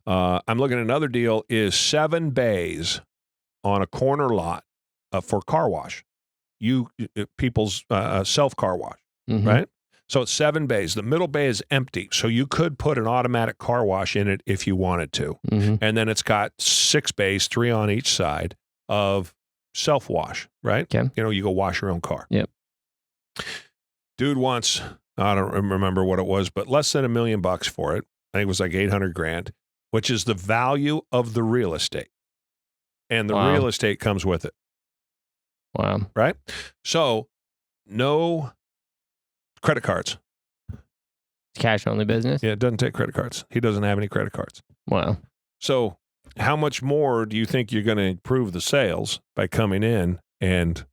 I'm looking at another deal is 7 bays on a corner lot for car wash. People's self-car wash, right? So it's 7 bays. The middle bay is empty, so you could put an automatic car wash in it if you wanted to. And then it's got 6 bays, 3 on each side of self-wash, right? Okay. You go wash your own car. Yep. Dude wants, I don't remember what it was, but less than $1 million for it. I think it was like $800,000, which is the value of the real estate. And the real estate comes with it. Wow. Right? So, no credit cards. Cash only business? Yeah, it doesn't take credit cards. He doesn't have any credit cards. Wow. So, how much more do you think you're going to improve the sales by coming in and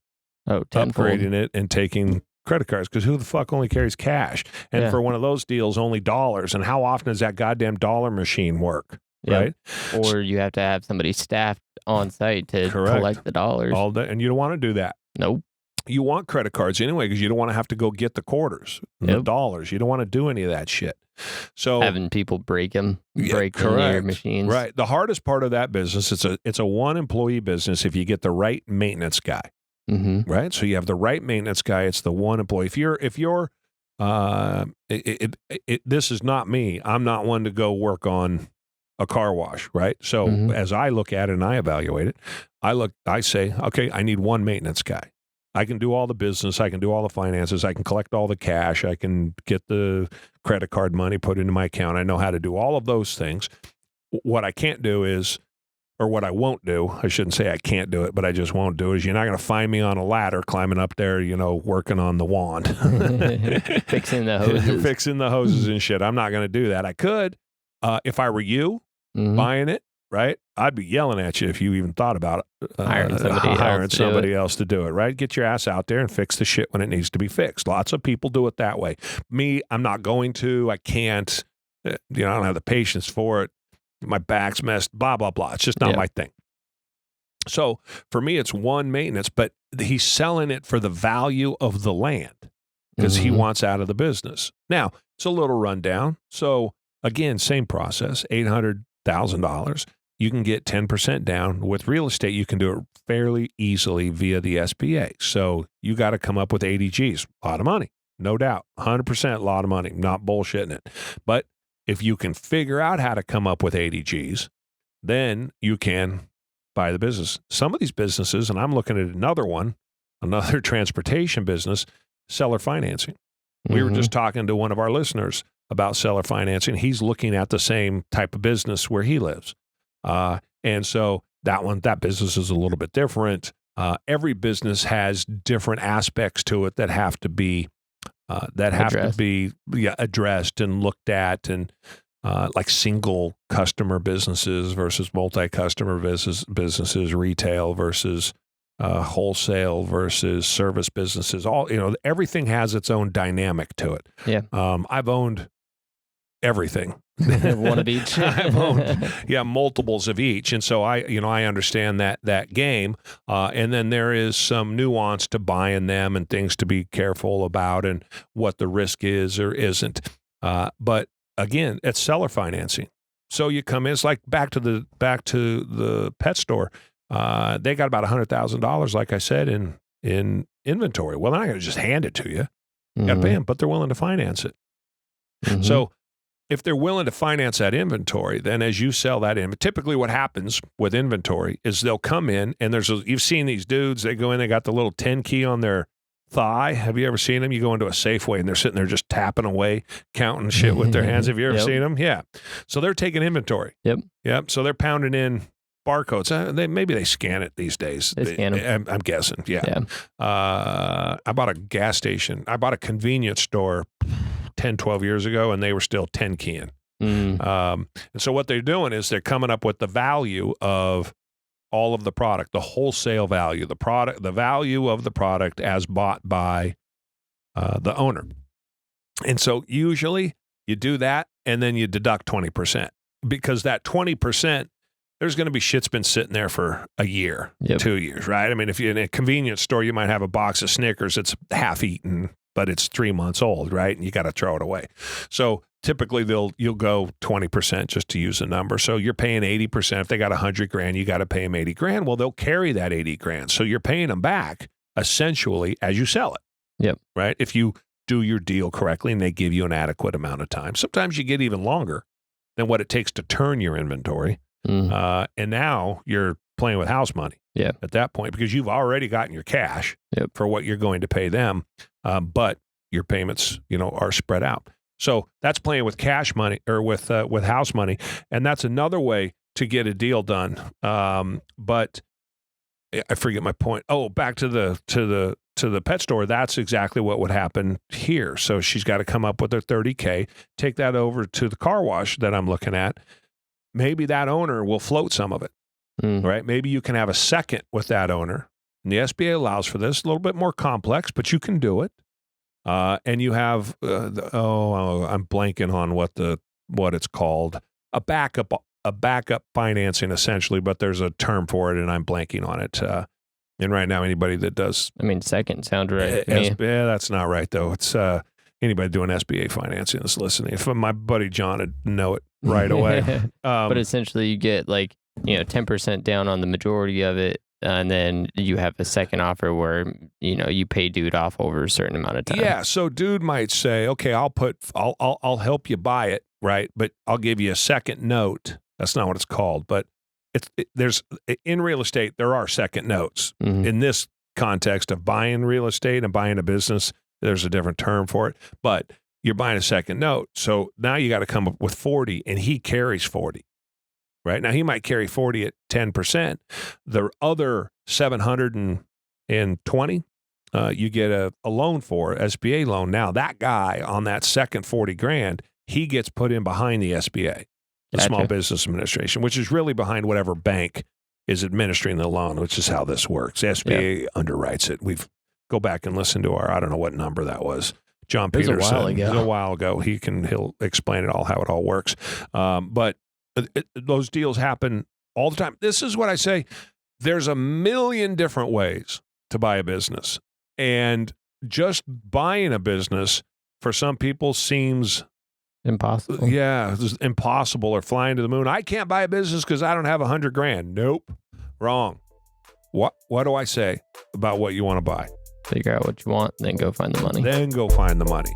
upgrading it and taking credit cards? Because who the fuck only carries cash? And for one of those deals, only dollars. And how often does that goddamn dollar machine work? Right? Or you have to have somebody staffed on site to collect the dollars. All day. And you don't want to do that. Nope. You want credit cards anyway because you don't want to have to go get the quarters, the dollars. You don't want to do any of that shit. So having people break your machines. Right. The hardest part of that business, it's a one employee business if you get the right maintenance guy. Right. So you have the right maintenance guy. It's the one employee. If you're this is not me. I'm not one to go work on a car wash, right? So as I look at it and I evaluate it, I say, okay, I need one maintenance guy. I can do all the business. I can do all the finances. I can collect all the cash. I can get the credit card money put into my account. I know how to do all of those things. What I can't do is, or what I won't do, I shouldn't say I can't do it, but I just won't do it, is you're not going to find me on a ladder climbing up there, working on the wand. Fixing the hoses. Fixing the hoses and shit. I'm not going to do that. I could, if I were you, buying it, right? I'd be yelling at you if you even thought about it. Hiring somebody else to do it, right? Get your ass out there and fix the shit when it needs to be fixed. Lots of people do it that way. Me, I'm not going to. I can't. I don't have the patience for it. My back's messed, blah, blah, blah. It's just not my thing. So for me, it's one maintenance, but he's selling it for the value of the land because he wants out of the business. Now, it's a little rundown. So again, same process, $800,000. You can get 10% down. With real estate, you can do it fairly easily via the SBA. So you got to come up with 80 Gs. A lot of money, no doubt. 100% a lot of money, not bullshitting it. But if you can figure out how to come up with 80 Gs, then you can buy the business. Some of these businesses, and I'm looking at another transportation business, seller financing. We were just talking to one of our listeners about seller financing. He's looking at the same type of business where he lives. And so that business is a little bit different. Every business has different aspects to it that have to be addressed and looked at, and like single customer businesses versus multi-customer businesses, retail versus wholesale versus service businesses. Everything has its own dynamic to it. Yeah. I've owned everything. One of each. I've owned, multiples of each. And so I understand that game. And then there is some nuance to buying them and things to be careful about and what the risk is or isn't. But again, it's seller financing. So you come in, it's like back to the pet store. They got about $100,000, like I said, in inventory. Well, they're not going to just hand it to you. You got to pay them, but they're willing to finance it. So if they're willing to finance that inventory, then as you sell that in, typically what happens with inventory is they'll come in and you've seen these dudes, they go in, they got the little 10 key on their thigh. Have you ever seen them? You go into a Safeway and they're sitting there just tapping away, counting shit with their hands. Have you ever seen them? Yeah. So they're taking inventory. Yep. So they're pounding in barcodes. Maybe they scan it these days. They scan them. I'm guessing. Yeah. I bought a gas station. I bought a convenience store 10, 12 years ago, and they were still 10 keying. And so what they're doing is they're coming up with the value of all of the product, the wholesale value, the value of the product as bought by the owner. And so usually you do that, and then you deduct 20%, because that 20%, there's going to be shit's been sitting there for a year, 2 years, right? I mean, if you're in a convenience store, you might have a box of Snickers that's half eaten, but it's 3 months old, right? And you got to throw it away. So typically you'll go 20% just to use a number. So you're paying 80%. If they got $100,000, you got to pay them $80,000. Well, they'll carry that $80,000. So you're paying them back essentially as you sell it. Yep. Right. If you do your deal correctly and they give you an adequate amount of time, sometimes you get even longer than what it takes to turn your inventory. And now you're playing with house money. At that point, because you've already gotten your cash for what you're going to pay them, but your payments, are spread out. So that's playing with cash money or with house money, and that's another way to get a deal done. But I forget my point. Oh, back to the pet store. That's exactly what would happen here. So she's got to come up with her $30,000, take that over to the car wash that I'm looking at. Maybe that owner will float some of it. Right? Maybe you can have a second with that owner. And the SBA allows for this. A little bit more complex, but you can do it. And you have, I'm blanking on what it's called. A backup financing, essentially, but there's a term for it, and I'm blanking on it. And right now, anybody that does... second sounds right. That's not right, though. It's anybody doing SBA financing that's listening. If my buddy John would know it right away. But essentially, you get 10% down on the majority of it, and then you have a second offer where you pay dude off over a certain amount of time. Yeah, so dude might say, "Okay, I'll help you buy it, right? But I'll give you a second note." That's not what it's called, but there's in real estate there are second notes. In this context of buying real estate and buying a business, there's a different term for it, but you're buying a second note. So now you got to come up with 40, and he carries 40. Right now, he might carry 40 at 10%. The other 720, you get a loan for, SBA loan. Now, that guy on that second $40,000, he gets put in behind the SBA, the Small Business Administration, which is really behind whatever bank is administering the loan, which is how this works. SBA underwrites it. Go back and listen to I don't know what number that was. John Peterson. It was a while ago. He'll explain it all, how it all works. But those deals happen all the time. This is what I say. There's a million different ways to buy a business. And just buying a business for some people seems impossible. Yeah, it's impossible, or flying to the moon. I can't buy a business because I don't have $100,000. Nope. Wrong. What do I say about what you want to buy? Figure out what you want, then go find the money. Then go find the money.